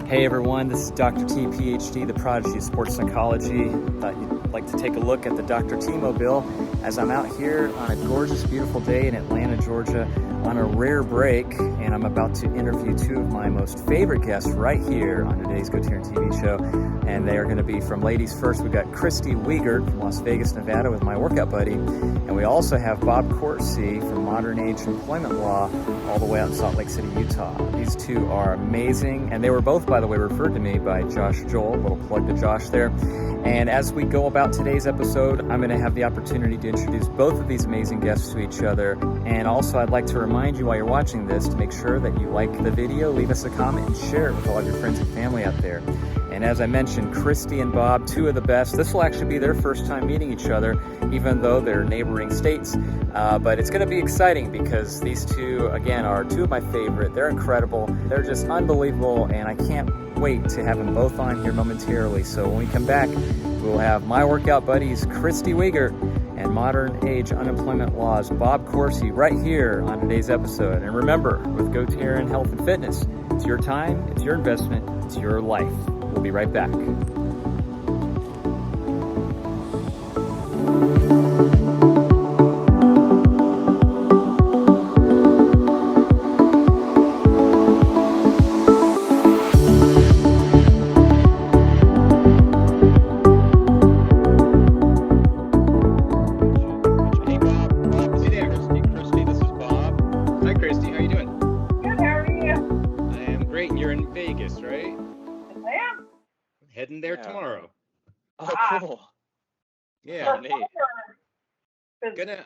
Hey everyone, this is Dr. T, PhD, the prodigy of sports psychology. Thought you'd like to take a look at the Dr. T mobile as I'm out here on a gorgeous, beautiful day in Atlanta, Georgia on a rare break, and I'm about to interview two of my most favorite guests right here on today's GoTarryn TV show, and they are going to be from ladies first. We've got Kristy Wegert from Las Vegas, Nevada with my workout buddy, and we also have Bob Coursey from Modern Age Employment Law all the way out in Salt Lake City, Utah. These two are amazing, and they were both, by the way, referred to me by Josh Joel. A little plug to Josh there. And as we go about today's episode, I'm going to have the opportunity to introduce both of these amazing guests to each other. And also, I'd like to remind you while you're watching this to make sure that you like the video, leave us a comment, and share it with all of your friends and family out there. And as I mentioned, Kristy and Bob, two of the best. This will actually be their first time meeting each other, even though they're neighboring states. But it's going to be exciting because these two, again, are two of my favorite. They're incredible. They're just unbelievable, and I can't wait to have them both on here momentarily. So when we come back, we'll have my workout buddies, Kristy Wegert, and Modern Age Unemployment Law's Bob Coursey right here on today's episode. And remember, with GoTarryn Health and Fitness, it's your time, it's your investment, it's your life. We'll be right back. Heading there tomorrow. Oh, cool. Yeah. Neat. It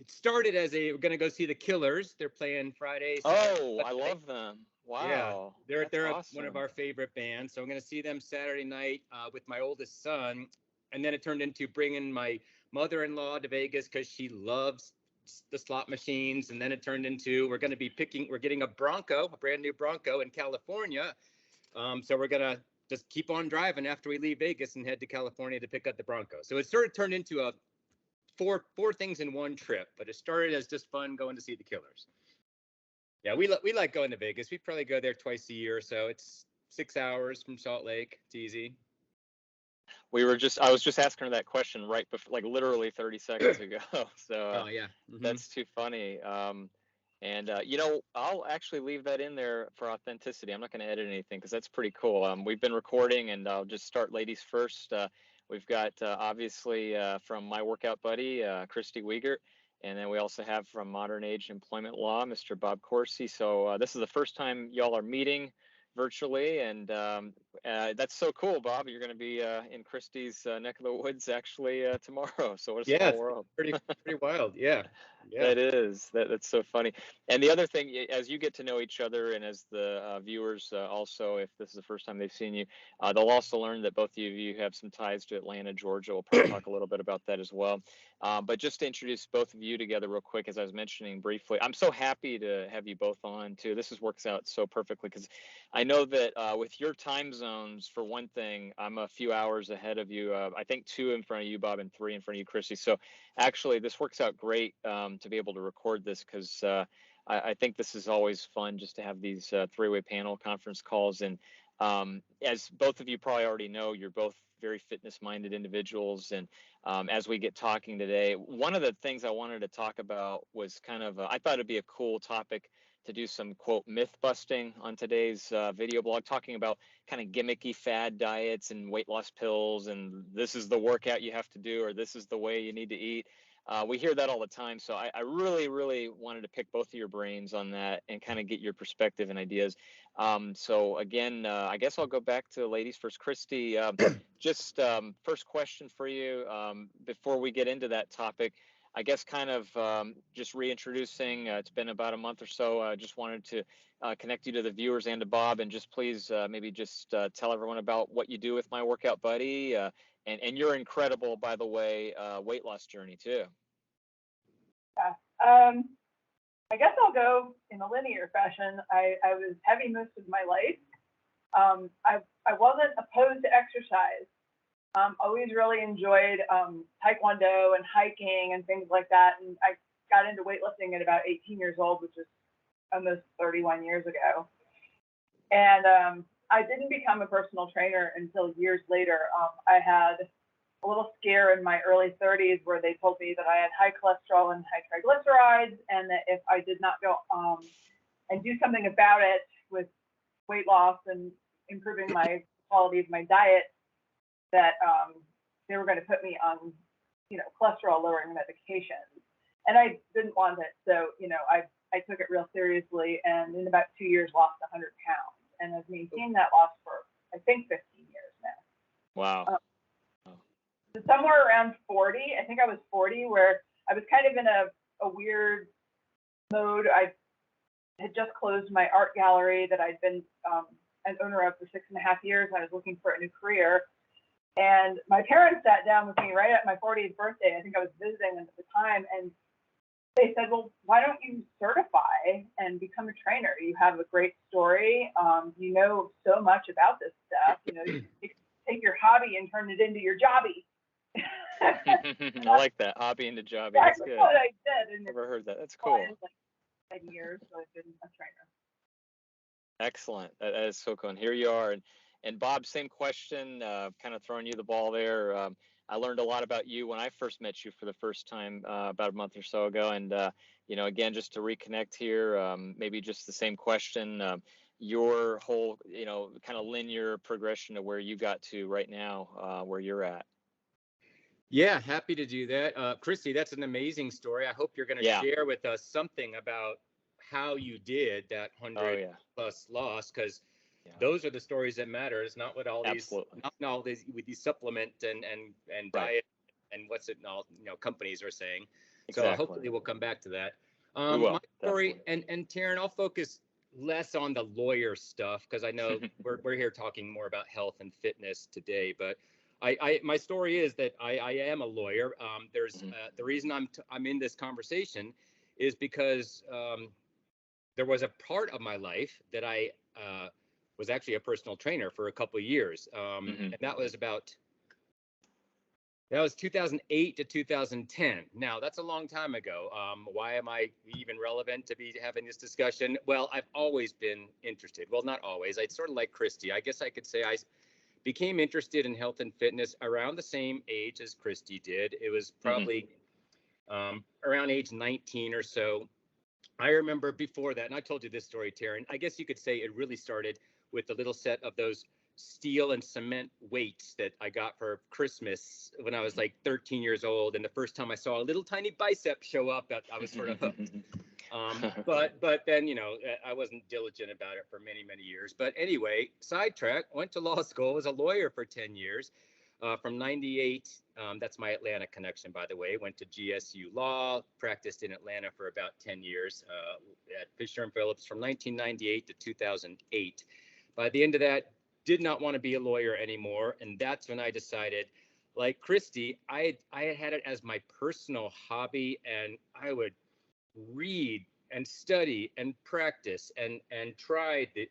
started as we're gonna go see the Killers. They're playing Friday. Oh, I love them. Wow. Yeah, they're awesome. one of our favorite bands. So I'm gonna see them Saturday night with my oldest son, and then it turned into bringing my mother-in-law to Vegas because she loves the slot machines, and then it turned into we're getting a brand new Bronco in California. So we're gonna just keep on driving after we leave Vegas and head to California to pick up the Bronco. So it sort of turned into a four things in one trip, but it started as just fun going to see the Killers. Yeah, we like going to Vegas. We probably go there twice a year, so it's 6 hours from Salt Lake. It's easy. I was just asking her that question right before, like literally 30 seconds ago. So yeah. Mm-hmm. That's too funny. I'll actually leave that in there for authenticity. I'm not going to edit anything because that's pretty cool. We've been recording, and I'll just start ladies first. We've got obviously from my workout buddy, Kristy Wegert, and then we also have from Modern Age Employment Law, Mr. Bob Coursey. So this is the first time y'all are meeting virtually, and that's so cool, Bob. You're going to be in Kristy's neck of the woods actually tomorrow. So what a small world. pretty wild. Yeah. That is. That's so funny. And the other thing, as you get to know each other, and as the viewers also, if this is the first time they've seen you, they'll also learn that both of you have some ties to Atlanta, Georgia. We'll probably talk a little bit about that as well. But just to introduce both of you together real quick, as I was mentioning briefly, I'm so happy to have you both on too. This works out so perfectly because I know that with your time zones, for one thing, I'm a few hours ahead of you. I think 2 in front of you, Bob, and 3 in front of you, Kristy. So actually, this works out great to be able to record this because I think this is always fun just to have these three-way panel conference calls. And as both of you probably already know, you're both very fitness-minded individuals. And as we get talking today, one of the things I wanted to talk about was kind of, I thought it'd be a cool topic to do some, quote, myth busting on today's video blog, talking about kind of gimmicky fad diets and weight loss pills, and this is the workout you have to do, or this is the way you need to eat. We hear that all the time. So I really, really wanted to pick both of your brains on that and kind of get your perspective and ideas. So again, I guess I'll go back to ladies first. Kristy, just first question for you before we get into that topic. I guess kind of just reintroducing, it's been about a month or so. I just wanted to connect you to the viewers and to Bob, and just please maybe just tell everyone about what you do with my workout buddy and your incredible, by the way, weight loss journey too. Yeah. I guess I'll go in a linear fashion. I was heavy most of my life. I wasn't opposed to exercise. Always really enjoyed Taekwondo and hiking and things like that. And I got into weightlifting at about 18 years old, which is almost 31 years ago. And I didn't become a personal trainer until years later. I had a little scare in my early 30s where they told me that I had high cholesterol and high triglycerides, and that if I did not go and do something about it with weight loss and improving my quality of my diet, that they were going to put me on, cholesterol lowering medications. And I didn't want it. So, I took it real seriously, and in about 2 years lost 100 pounds, and I've maintained that loss for, I think, 15 years now. Wow. So somewhere around 40, I think I was 40, where I was kind of in a weird mode. I had just closed my art gallery that I'd been an owner of for 6.5 years. I was looking for a new career. And my parents sat down with me right at my 40th birthday. I think I was visiting them at the time. And they said, well, why don't you certify and become a trainer? You have a great story. You know so much about this stuff. You can take your hobby and turn it into your jobby. I like that. Hobby into jobby. That's good. What I did. And Never heard that. That's cool. Like 10 years, so I've been a trainer. Excellent. That is so cool. And here you are. And Bob, same question, kind of throwing you the ball there. I learned a lot about you when I first met you for the first time about a month or so ago. And, again, just to reconnect here, maybe just the same question, your whole, kind of linear progression to where you got to right now, where you're at. Yeah, happy to do that. Kristy, that's an amazing story. I hope you're going to share with us something about how you did that 100 plus loss, because those are the stories that matter. It's not what all these, not all these with these supplement and diet and what's it all, companies are saying. So hopefully we'll come back to that. My story, and Taryn, I'll focus less on the lawyer stuff, because I know we're here talking more about health and fitness today, but my story is that I am a lawyer. There's the reason I'm in this conversation is because there was a part of my life that I was actually a personal trainer for a couple of years, and that was 2008 to 2010. Now that's a long time ago. Why am I even relevant to be having this discussion? Well, I've always been interested. Well, not always. I sort of like Kristy. I guess I could say I became interested in health and fitness around the same age as Kristy did. It was probably around age 19 or so. I remember before that, and I told you this story, Taryn, I guess you could say it really started with the little set of those steel and cement weights that I got for Christmas when I was like 13 years old. And the first time I saw a little tiny bicep show up, I was sort of hooked. But then, I wasn't diligent about it for many, many years. But anyway, sidetrack, went to law school, was a lawyer for 10 years. From 98, that's my Atlanta connection, by the way, went to GSU Law, practiced in Atlanta for about 10 years at Fisher & Phillips from 1998 to 2008. By the end of that, did not want to be a lawyer anymore. And that's when I decided, like Kristy, I had it as my personal hobby, and I would read and study and practice and try the,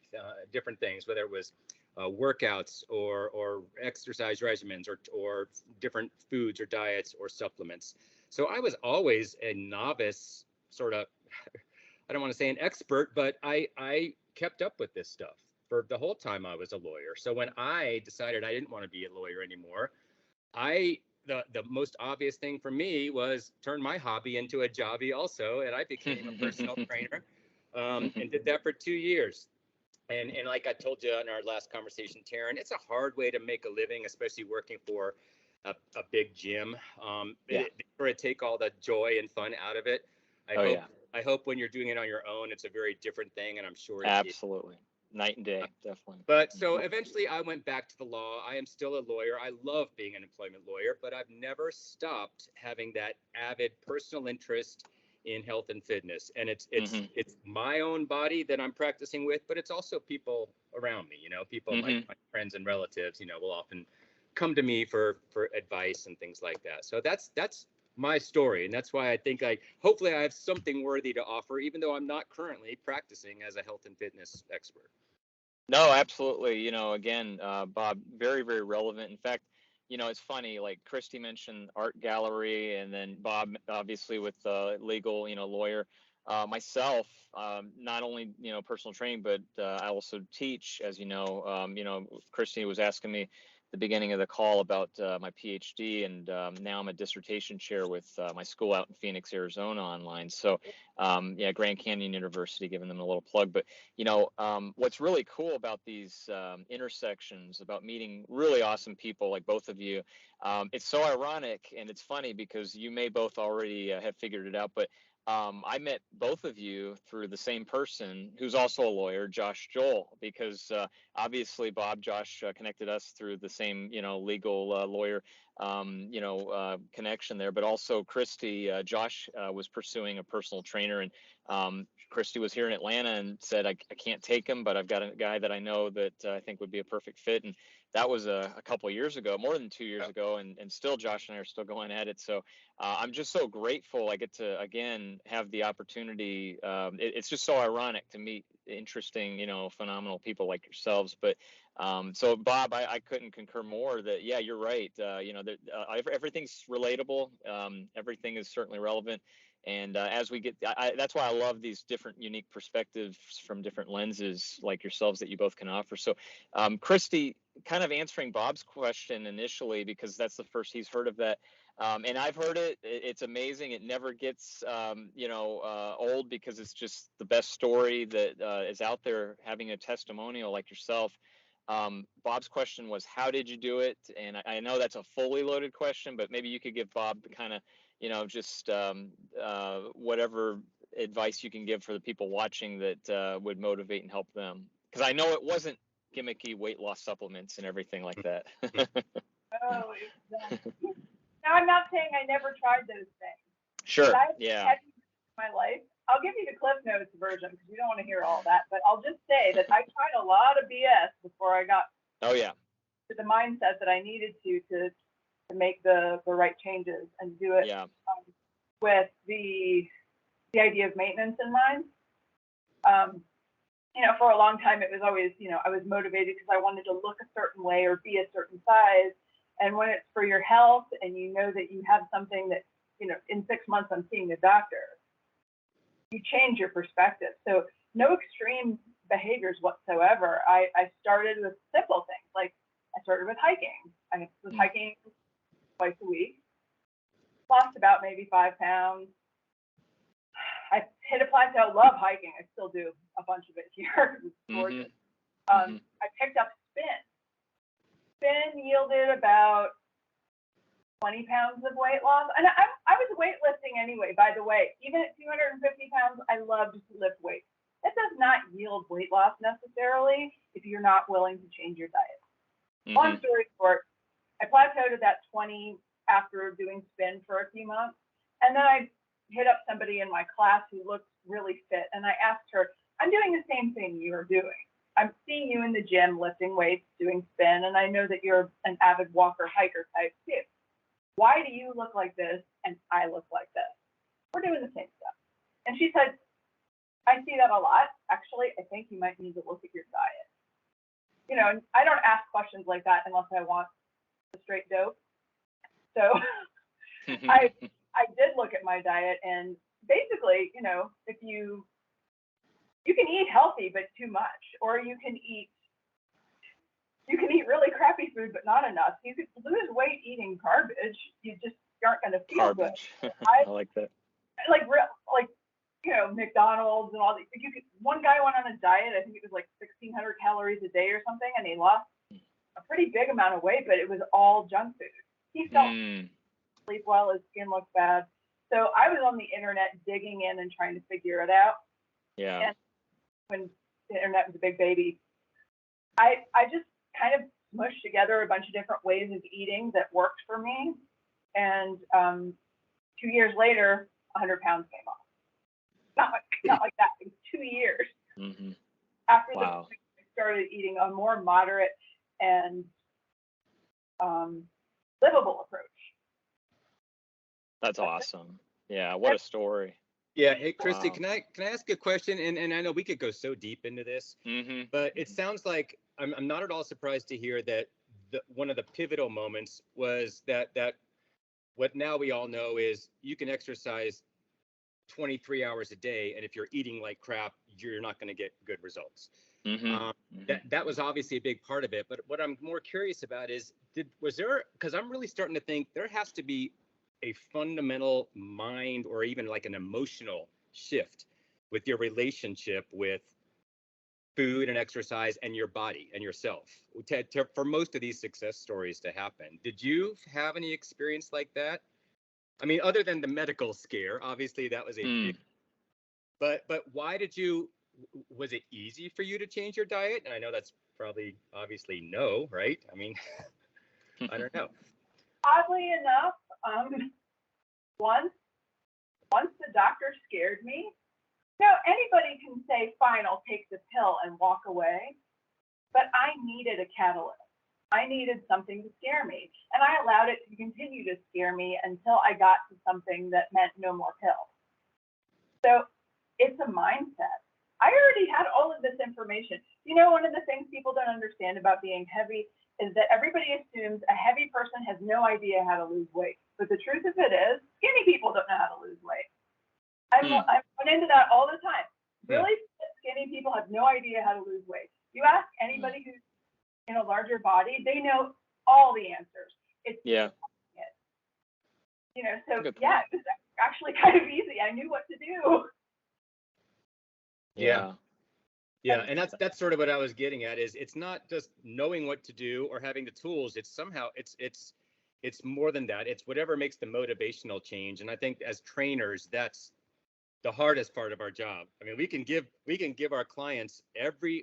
different things, whether it was workouts or exercise regimens or different foods or diets or supplements. So I was always a novice, sort of, I don't want to say an expert, but I kept up with this stuff for the whole time I was a lawyer. So when I decided I didn't want to be a lawyer anymore, the most obvious thing for me was turn my hobby into a jobby also, and I became a personal trainer and did that for 2 years. And like I told you in our last conversation, Taryn, it's a hard way to make a living, especially working for a big gym. They sort of take all the joy and fun out of it. I hope when you're doing it on your own, it's a very different thing, and I'm sure absolutely. Night and day, definitely. But so eventually I went back to the law. I am still a lawyer. I love being an employment lawyer, but I've never stopped having that avid personal interest in health and fitness. And it's my own body that I'm practicing with, but it's also people around me, people like my friends and relatives, will often come to me for advice and things like that. So that's my story. And that's why I think hopefully I have something worthy to offer, even though I'm not currently practicing as a health and fitness expert. No, absolutely. Again, Bob, very, very relevant. In fact, it's funny, like Kristy mentioned art gallery, and then Bob, obviously with legal, lawyer. myself, not only, personal training, but I also teach, as you know. Kristy was asking me the beginning of the call about my PhD, and now I'm a dissertation chair with my school out in Phoenix, Arizona, online. So, Grand Canyon University, giving them a little plug. But what's really cool about these intersections, about meeting really awesome people like both of you, it's so ironic and it's funny because you may both already have figured it out, but I met both of you through the same person who's also a lawyer, Josh Joel, because obviously Josh connected us through the same, legal lawyer, connection there. But also Kristy, Josh was pursuing a personal trainer, and Kristy was here in Atlanta and said, I can't take him, but I've got a guy that I know that I think would be a perfect fit. And that was a couple of years ago, more than 2 years ago, and still Josh and I are still going at it. So I'm just so grateful I get to, again, have the opportunity. It's just so ironic to meet interesting, phenomenal people like yourselves. But so Bob, I couldn't concur more that, yeah, you're right. That everything's relatable. Everything is certainly relevant. And as we get, that's why I love these different unique perspectives from different lenses like yourselves that you both can offer. So Kristy, kind of answering Bob's question initially, because that's the first he's heard of that. And I've heard it. It's amazing. It never gets, old, because it's just the best story that is out there, having a testimonial like yourself. Bob's question was, how did you do it? And I know that's a fully loaded question, but maybe you could give Bob the kind of, just whatever advice you can give for the people watching that would motivate and help them. Because I know it wasn't gimmicky weight loss supplements and everything like that. Oh, exactly. Now, I'm not saying I never tried those things. Sure. I've Yeah. had my life. I'll give you the Cliff Notes version because you don't want to hear all that. But I'll just say that I tried a lot of BS before I got to the mindset that I needed to make the right changes and do it with the idea of maintenance in mind. For a long time, it was always, I was motivated because I wanted to look a certain way or be a certain size. And when it's for your health and you know that you have something that, in 6 months I'm seeing a doctor, you change your perspective. So no extreme behaviors whatsoever. I started with simple things. Like I started with hiking. I was hiking twice a week, lost about maybe 5 pounds. I hit a plateau. Love hiking. I still do a bunch of it here. It's gorgeous. I picked up spin. Spin yielded about 20 pounds of weight loss. And I was weightlifting anyway, by the way. Even at 250 pounds, I loved to lift weights. That does not yield weight loss necessarily if you're not willing to change your diet. Long story short, I plateaued at that 20 after doing spin for a few months. And then I hit up somebody in my class who looked really fit. And I asked her, I'm doing the same thing you are doing. I'm seeing you in the gym lifting weights, doing spin, and I know that you're an avid walker, hiker type too. Why do you look like this and I look like this? We're doing the same stuff. And she said, I see that a lot. Actually, I think you might need to look at your diet. And I don't ask questions like that unless I want the straight dope. So I did look at my diet, and basically, if you can eat healthy but too much, or you can eat really crappy food but not enough. You could lose weight eating garbage. You just aren't going to feel good. I like that. Like McDonald's and all these. One guy went on a diet. I think it was like 1,600 calories a day or something, and he lost a pretty big amount of weight, but it was all junk food. He felt sleep well, his skin looked bad. So I was on the internet digging in and trying to figure it out. Yeah. And when the internet was a big baby, I just kind of smushed together a bunch of different ways of eating that worked for me. And 2 years later, 100 pounds came off. Not like that. It was 2 years. After I started eating a more moderate and livable approach. That's awesome. Yeah, what a story. Yeah. Hey, Kristy, can I ask a question? And I know we could go so deep into this, but it sounds like I'm not at all surprised to hear that one of the pivotal moments was that what now we all know is you can exercise 23 hours a day, and if you're eating like crap, you're not going to get good results. That was obviously a big part of it. But what I'm more curious about is, because I'm really starting to think there has to be a fundamental mind or even like an emotional shift with your relationship with food and exercise and your body and yourself for most of these success stories to happen. Did you have any experience like that? I mean, other than the medical scare, obviously that was a big, but why was it easy for you to change your diet? And I know that's probably obviously no, right? I mean, I don't know. Oddly enough, once the doctor scared me. Anybody can say, fine, I'll take the pill and walk away. But I needed a catalyst. I needed something to scare me. And I allowed it to continue to scare me until I got to something that meant no more pills. So it's a mindset. I already had all of this information. One of the things people don't understand about being heavy is that everybody assumes a heavy person has no idea how to lose weight. But the truth of it is, skinny people don't know how to lose weight. I run into that all the time. Really skinny people have no idea how to lose weight. You ask anybody who's in a larger body, they know all the answers. It's so it was actually kind of easy. I knew what to do. Yeah, and that's sort of what I was getting at. Is it's not just knowing what to do or having the tools. It's somehow it's more than that. It's whatever makes the motivational change. And I think as trainers, that's the hardest part of our job. I mean, we can give our clients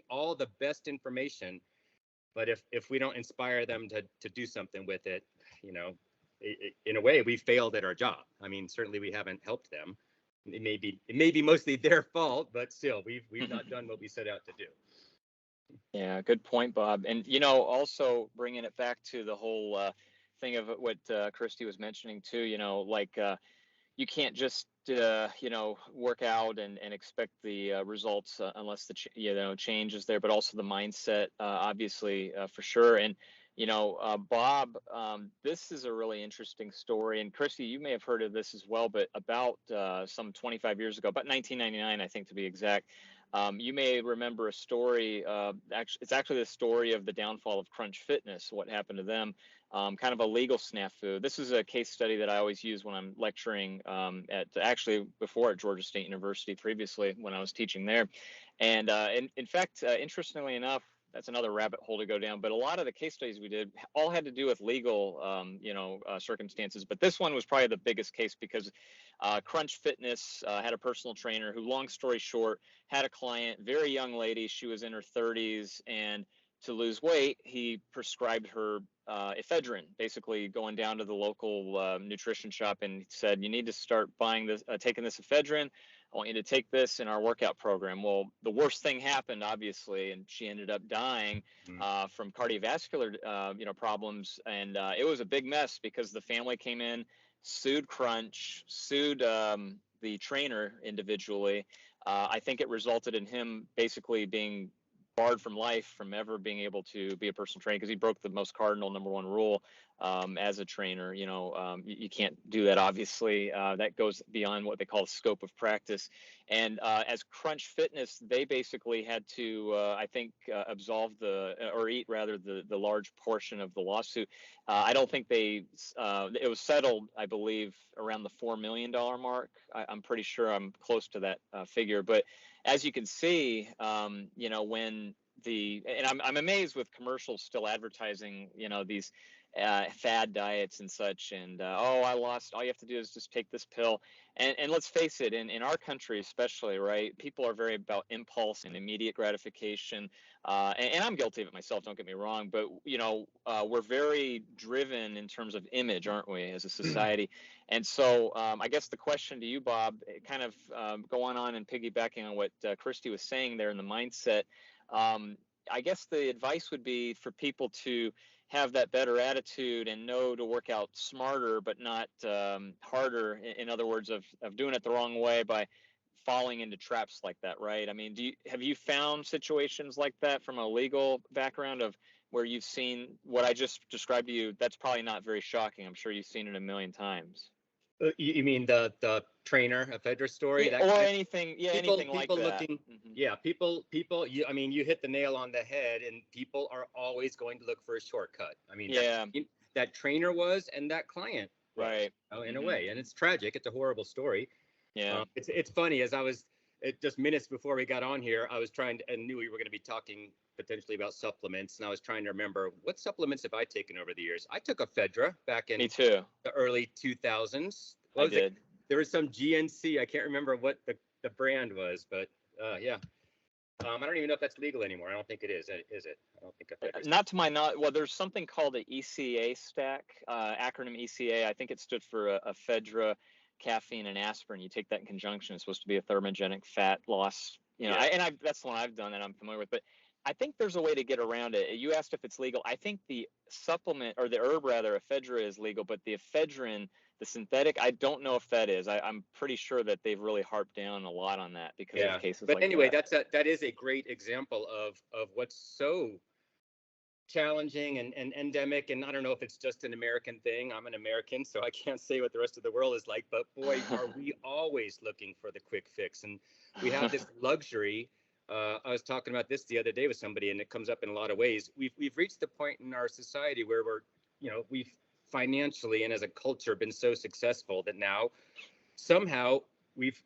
all the best information, but if we don't inspire them to do something with it, in a way, we failed at our job. I mean, certainly we haven't helped them. It may be mostly their fault, but still, we've not done what we set out to do. Yeah, good point, Bob. And also bringing it back to the whole thing of what Kristy was mentioning too. You can't just work out and expect the results unless the change is there, but also the mindset, obviously, for sure. And Bob, this is a really interesting story. And Kristy, you may have heard of this as well, but about some 25 years ago, about 1999, I think to be exact, you may remember a story. It's actually the story of the downfall of Crunch Fitness, what happened to them. Kind of a legal snafu. This is a case study that I always use when I'm lecturing before at Georgia State University previously when I was teaching there. And in fact, interestingly enough, that's another rabbit hole to go down. But a lot of the case studies we did all had to do with legal, circumstances. But this one was probably the biggest case because Crunch Fitness had a personal trainer who, long story short, had a client, very young lady. She was in her 30s, and to lose weight, he prescribed her ephedrine, basically going down to the local nutrition shop and said, you need to start taking this ephedrine. I want you to take this in our workout program. Well, the worst thing happened, obviously, and she ended up dying from cardiovascular, problems. And it was a big mess because the family came in, sued Crunch, sued the trainer individually. I think it resulted in him basically being barred from life from ever being able to be a personal trainer because he broke the most cardinal #1 rule as a trainer. You can't do that, obviously. That goes beyond what they call the scope of practice. And as Crunch Fitness, they basically had to, I think, absolve the large portion of the lawsuit. I don't think it was settled, I believe, around the $4 million mark. I'm pretty sure I'm close to that figure. But as you can see, when I'm amazed with commercials still advertising, these fad diets and such, and I lost, all you have to do is just take this pill. And let's face it, in our country especially, right, people are very about impulse and immediate gratification, and I'm guilty of it myself, don't get me wrong, but we're very driven in terms of image, aren't we, as a society? And so I guess the question to you, Bob, kind of going on and piggybacking on what Kristy was saying there in the mindset, I guess the advice would be for people to have that better attitude and know to work out smarter, but not harder. In other words, of doing it the wrong way by falling into traps like that, right? I mean, have you found situations like that from a legal background of where you've seen what I just described to you? That's probably not very shocking. I'm sure you've seen it a million times. You mean the trainer, a Fedra story? Yeah, That or kind anything, yeah, people, anything like people that. looking, yeah, people, I mean, you hit the nail on the head, and people are always going to look for a shortcut. I mean, Yeah, that trainer was, and that client was, right. in a way, and it's tragic. It's a horrible story. Yeah. It's funny, as I was, just minutes before we got on here, I was trying to, and knew we were going to be talking potentially about supplements, and I was trying to remember what supplements have I taken over the years. I took a Fedra back in Me too. the early 2000s. I did. There was some GNC. I can't remember what the brand was, but yeah. I don't even know if that's legal anymore. I don't think it is. Is it? I don't think I've Not to my knowledge. Well, there's something called the ECA stack, acronym ECA. I think it stood for a Fedra, caffeine, and aspirin. You take that in conjunction. It's supposed to be a thermogenic fat loss. You know, Yeah. that's the one I've done that I'm familiar with. But I think there's a way to get around it. You asked if it's legal. I think the supplement, or the herb rather, ephedra is legal, but the ephedrine, the synthetic, I don't know if that is. I'm pretty sure that they've really harped down a lot on that because Yeah. of cases But like anyway, that. that is a great example of what's so challenging and endemic. And I don't know if it's just an American thing. I'm an American, so I can't say what the rest of the world is like. But boy, are we always looking for the quick fix. And we have this luxury. I was talking about this the other day with somebody, and it comes up in a lot of ways. We've reached the point in our society where we've financially and as a culture been so successful that now somehow we've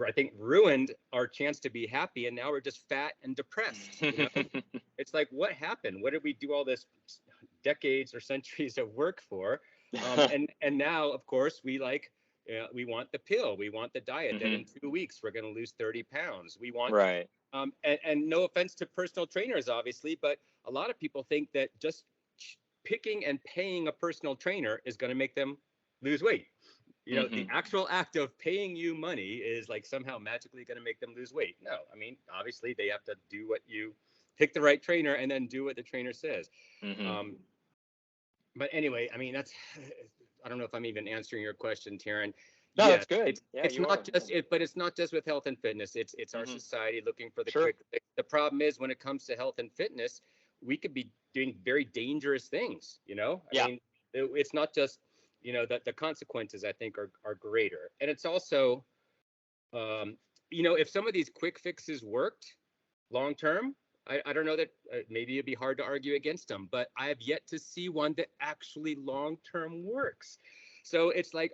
I think ruined our chance to be happy, and now we're just fat and depressed. It's like, what happened? What did we do all this decades or centuries of work for? And now, of course, we want the pill, we want the diet that in 2 weeks we're going to lose 30 pounds. We want right. And no offense to personal trainers, obviously, but a lot of people think that just picking and paying a personal trainer is going to make them lose weight. The actual act of paying you money is like somehow magically going to make them lose weight. No, I mean, obviously they have to do what you pick the right trainer and then do what the trainer says. But anyway, I mean, I don't know if I'm even answering your question, Taryn. No, that's good. It's not just it, but it's not just with health and fitness. It's our society looking for the quick fix. The problem is when it comes to health and fitness, we could be doing very dangerous things. I mean, it's not just that the consequences, I think, are greater. And it's also, if some of these quick fixes worked long term, I don't know that maybe it'd be hard to argue against them, but I have yet to see one that actually long term works. So it's like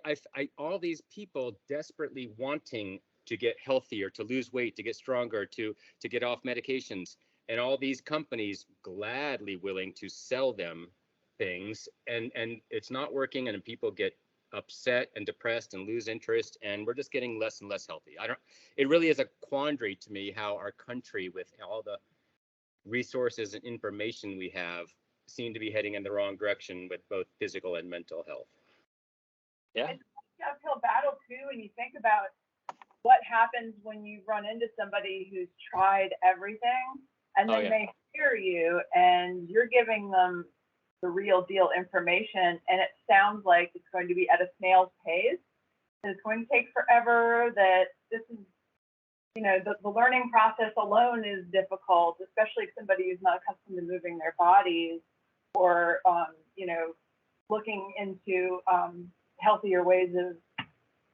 all these people desperately wanting to get healthier, to lose weight, to get stronger, to get off medications, and all these companies gladly willing to sell them things, and it's not working, and people get upset and depressed and lose interest, and we're just getting less and less healthy. It really is a quandary to me how our country, with all the resources and information we have, seem to be heading in the wrong direction with both physical and mental health. Yeah. It's an uphill battle too, when you think about what happens when you run into somebody who's tried everything, and then they hear you and you're giving them the real deal information, and it sounds like it's going to be at a snail's pace, that it's going to take forever, that this is, the learning process alone is difficult, especially if somebody who's not accustomed to moving their bodies, or, looking into healthier ways of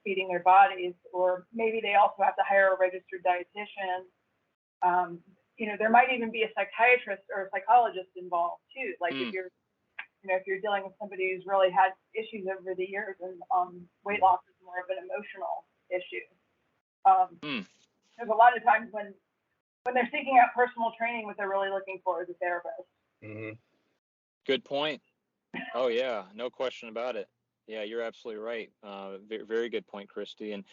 feeding their bodies, or maybe they also have to hire a registered dietitian. There might even be a psychiatrist or a psychologist involved too. Like if you're dealing with somebody who's really had issues over the years, and weight loss is more of an emotional issue. There's a lot of times when they're seeking out personal training, what they're really looking for is a therapist. Good point. Oh yeah, no question about it. Yeah, you're absolutely right. Very, very good point, Kristy. And,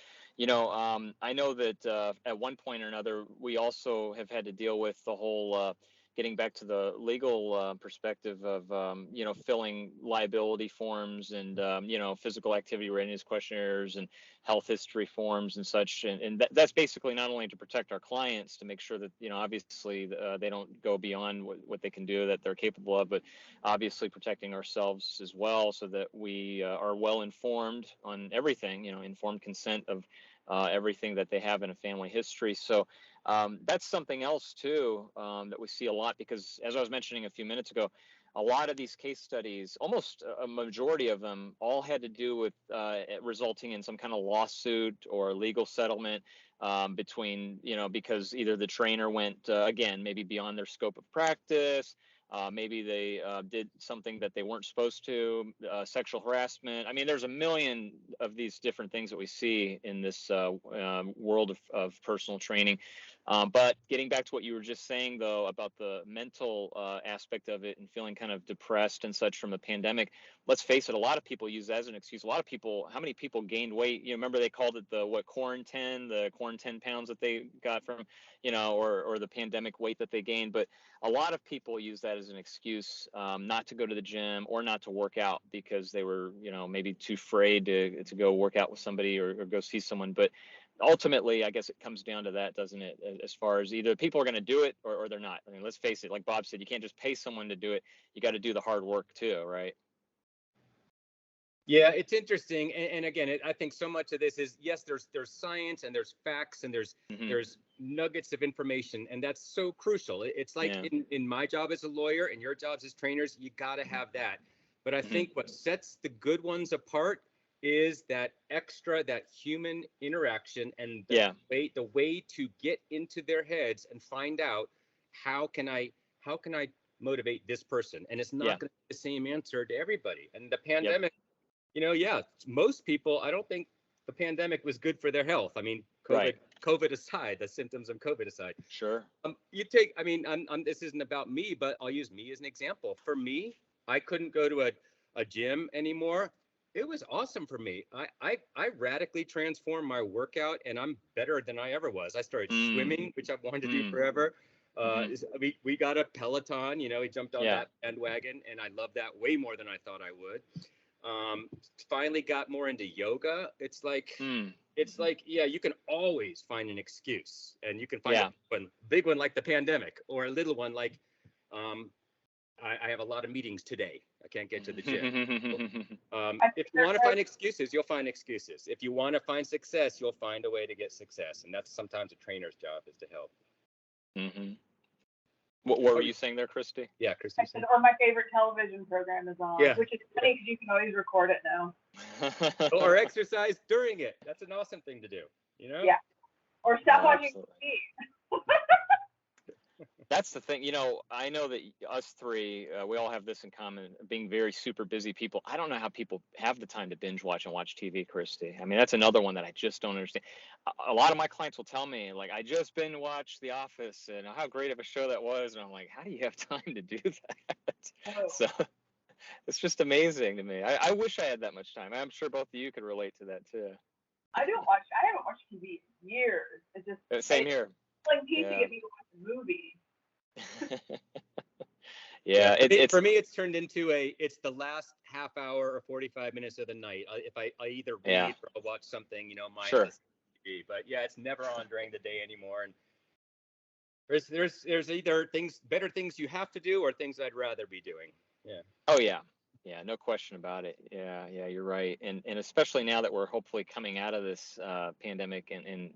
I know that at one point or another, we also have had to deal with the whole getting back to the legal perspective of, filling liability forms and, physical activity readiness questionnaires and health history forms and such. And that's basically not only to protect our clients, to make sure that, obviously they don't go beyond what they can do, that they're capable of, but obviously protecting ourselves as well, so that we are well informed on everything, informed consent of everything that they have in a family history. So that's something else too that we see a lot, because as I was mentioning a few minutes ago, a lot of these case studies, almost a majority of them, all had to do with resulting in some kind of lawsuit or legal settlement between, because either the trainer went, again, maybe beyond their scope of practice, maybe they did something that they weren't supposed to, sexual harassment. I mean, there's a million of these different things that we see in this world of personal training. But getting back to what you were just saying, though, about the mental aspect of it and feeling kind of depressed and such from the pandemic, let's face it, a lot of people use that as an excuse. A lot of people, how many people gained weight? Remember they called it the quarantine pounds that they got from, or the pandemic weight that they gained. But a lot of people use that as an excuse not to go to the gym or not to work out because they were, maybe too afraid to go work out with somebody or go see someone. But ultimately, I guess it comes down to that, doesn't it? As far as either people are going to do it or they're not. I mean, let's face it, like Bob said, you can't just pay someone to do it. You got to do the hard work too, right? Yeah, it's interesting, and again, I think so much of this is, yes, there's science and there's facts and there's nuggets of information, and that's so crucial. It's like in my job as a lawyer and your jobs as trainers, you got to have that. But I think what sets the good ones apart is that human interaction and the way to get into their heads and find out how can I motivate this person, and it's not going to be the same answer to everybody. And the pandemic. Most people, I don't think the pandemic was good for their health. I mean, COVID aside, the symptoms of COVID aside. Sure. This isn't about me, but I'll use me as an example. For me, I couldn't go to a gym anymore. It was awesome for me. I radically transformed my workout, and I'm better than I ever was. I started swimming, which I've wanted to do forever. We got a Peloton, we jumped on that bandwagon, and I love that way more than I thought I would. Finally got more into yoga. It's like, you can always find an excuse, and you can find a big one like the pandemic, or a little one like, I have a lot of meetings today. I can't get to the gym. If you want to find excuses, you'll find excuses. If you want to find success, you'll find a way to get success. And that's sometimes a trainer's job, is to help. What were you saying there, Kristy? Yeah, Kristy. Or my favorite television program is on, which is funny because you can always record it now. Or exercise during it. That's an awesome thing to do, Yeah. Or stop watching TV. That's the thing. I know that us three, we all have this in common, being very super busy people. I don't know how people have the time to binge watch and watch TV, Kristy. I mean, that's another one that I just don't understand. A lot of my clients will tell me, like, I just binge watched The Office and how great of a show that was. And I'm like, how do you have time to do that? So it's just amazing to me. I wish I had that much time. I'm sure both of you could relate to that too. I haven't watched TV in years. It's just same here. Like teaching if you watch a movie. For me, it's turned into it's the last half hour or 45 minutes of the night. If I either read or I'll watch something, mindless TV. But it's never on during the day anymore. And there's either better things you have to do or things I'd rather be doing. Yeah. Oh yeah. Yeah, no question about it. Yeah, you're right. And especially now that we're hopefully coming out of this pandemic and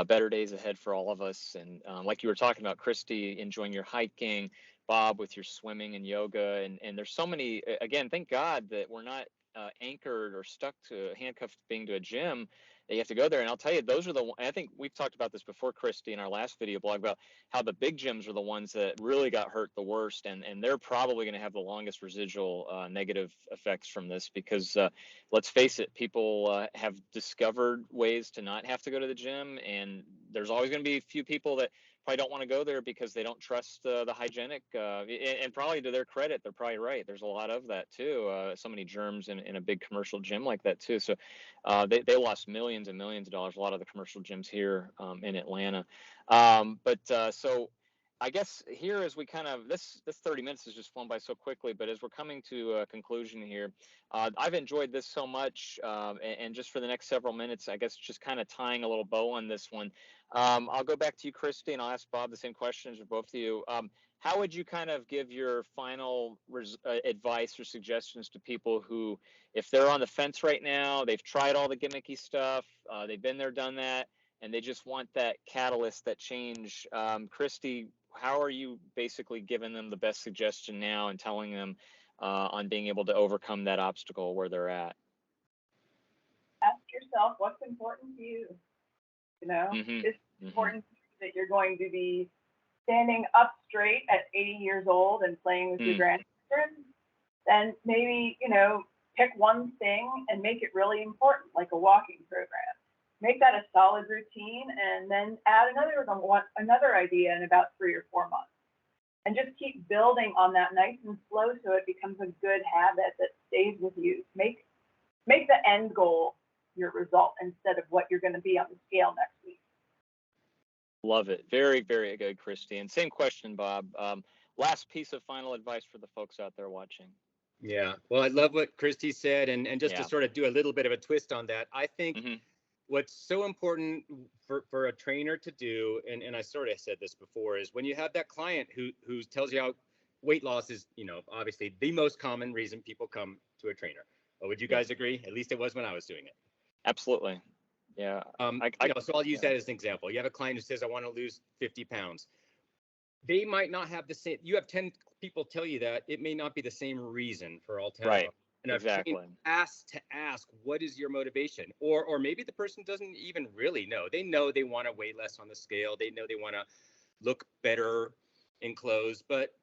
better days ahead for all of us. And like you were talking about, Kristy, enjoying your hiking, Bob with your swimming and yoga. And there's so many, again, thank God that we're not anchored or stuck to handcuffed being to a gym. You have to go there. And I'll tell you, those are I think we've talked about this before, Kristy, in our last video blog about how the big gyms are the ones that really got hurt the worst. And they're probably going to have the longest residual negative effects from this because let's face it, people have discovered ways to not have to go to the gym. And there's always going to be a few people that probably don't want to go there because they don't trust the hygienic and probably to their credit, they're probably right. There's a lot of that too. So many germs in a big commercial gym like that too. So they lost millions and millions of dollars, a lot of the commercial gyms here in Atlanta. So I guess here as we kind of, this 30 minutes has just flown by so quickly, but as we're coming to a conclusion here, I've enjoyed this so much. And just for the next several minutes, I guess just kind of tying a little bow on this one. I'll go back to you, Kristy, and I'll ask Bob the same questions for both of you. How would you kind of give your final advice or suggestions to people who, if they're on the fence right now, they've tried all the gimmicky stuff, they've been there, done that, and they just want that catalyst, that change? Kristy, how are you basically giving them the best suggestion now and telling them on being able to overcome that obstacle where they're at? Ask yourself what's important to you. You know, it's important to you that you're going to be standing up straight at 80 years old and playing with your grandchildren. Then maybe, you know, pick one thing and make it really important, like a walking program. Make that a solid routine, and then add another idea in about 3 or 4 months. And just keep building on that nice and slow so it becomes a good habit that stays with you. Make the end goal your result instead of what you're going to be on the scale next week. Love it. Very, very good, Kristy. And same question, Bob. Last piece of final advice for the folks out there watching. Yeah. Well, I love what Kristy said. And just to sort of do a little bit of a twist on that, I think what's so important for a trainer to do, and I sort of said this before, is when you have that client who tells you how weight loss is, you know, obviously the most common reason people come to a trainer. Well, would you guys agree? At least it was when I was doing it. Absolutely. Yeah. So I'll use that as an example. You have a client who says, I want to lose 50 pounds. They might not have the same, you have 10 people tell you that, it may not be the same reason for all 10 of them. And exactly. Ask, what is your motivation? Or maybe the person doesn't even really know. They know they want to weigh less on the scale. They know they want to look better in clothes, but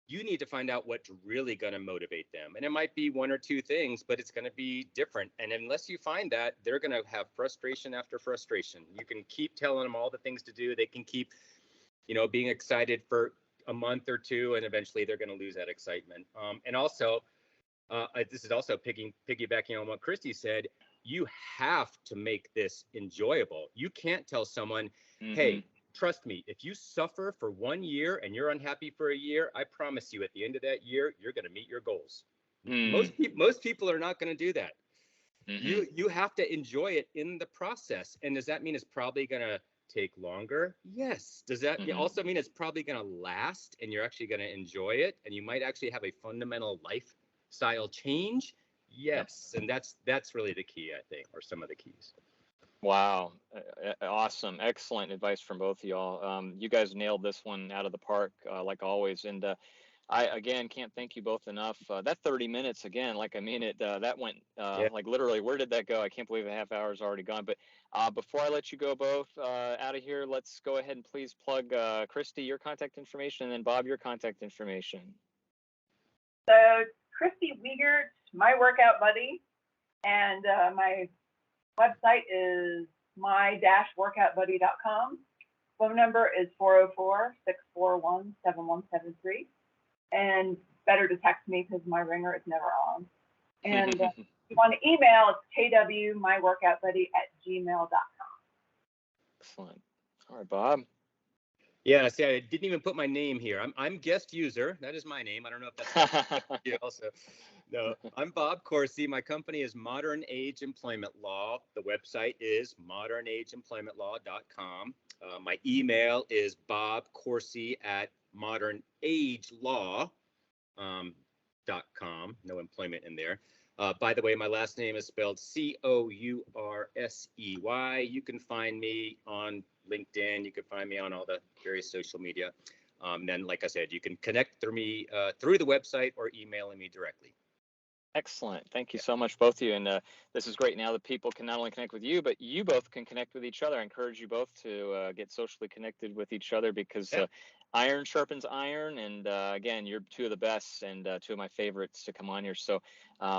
you need to find out what's really going to motivate them. And it might be 1 or 2 things, but it's going to be different. And unless you find that, they're going to have frustration after frustration. You can keep telling them all the things to do. They can keep, you know, being excited for a month or 2, and eventually they're going to lose that excitement. And also, this is also piggybacking on what Kristy said, you have to make this enjoyable. You can't tell someone, hey, trust me, if you suffer for 1 year and you're unhappy for a year, I promise you at the end of that year, you're going to meet your goals. Most people are not going to do that. You have to enjoy it in the process. And does that mean it's probably going to take longer? Yes. Does that also mean it's probably going to last and you're actually going to enjoy it? And you might actually have a fundamental lifestyle change? Yes. And that's really the key, I think, or some of the keys. Wow. Awesome. Excellent advice from both of y'all. You guys nailed this one out of the park, like always. And I, again, can't thank you both enough. That 30 minutes, again, like I mean it, that went like literally, where did that go? I can't believe a half hour is already gone. But before I let you go both out of here, let's go ahead and please plug Kristy, your contact information, and then Bob, your contact information. So Kristy Wegert, my workout buddy, and my website is my-workoutbuddy.com. Phone number is 404-641-7173. And better to text me because my ringer is never on. And if you want to email, it's kwmyworkoutbuddy@gmail.com. Excellent. All right, Bob. Yeah, see, I didn't even put my name here. I'm guest user. That is my name. I don't know if that's you also. No, I'm Bob Coursey. My company is Modern Age Employment Law. The website is modernageemploymentlaw.com. My email is bobcoursey@modernagelelaw.com. No employment in there. By the way, my last name is spelled Coursey. You can find me on LinkedIn. You can find me on all the various social media. Then, like I said, you can connect through me through the website or emailing me directly. Excellent. Thank you so much, both of you. And this is great now that people can not only connect with you, but you both can connect with each other. I encourage you both to get socially connected with each other because iron sharpens iron. And again, you're 2 of the best and 2 of my favorites to come on here. So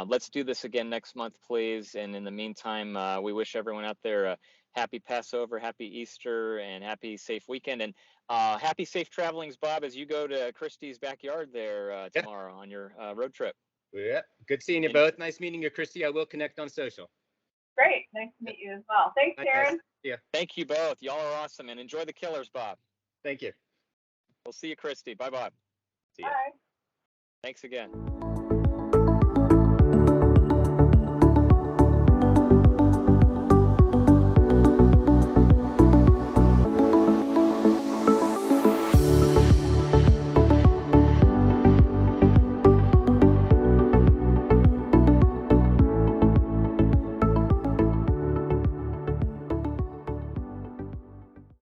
let's do this again next month, please. And in the meantime, we wish everyone out there a happy Passover, happy Easter, and happy safe weekend. And happy safe travelings, Bob, as you go to Kristy's backyard there tomorrow on your road trip. Yeah, good seeing you both. Nice meeting you, Kristy. I will connect on social. Great. Nice to meet you as well. Thanks, Karen. Yeah. Thank you both. Y'all are awesome. And enjoy the Killers, Bob. Thank you. We'll see you, Kristy. Bye-bye. See ya. Bye. Thanks again.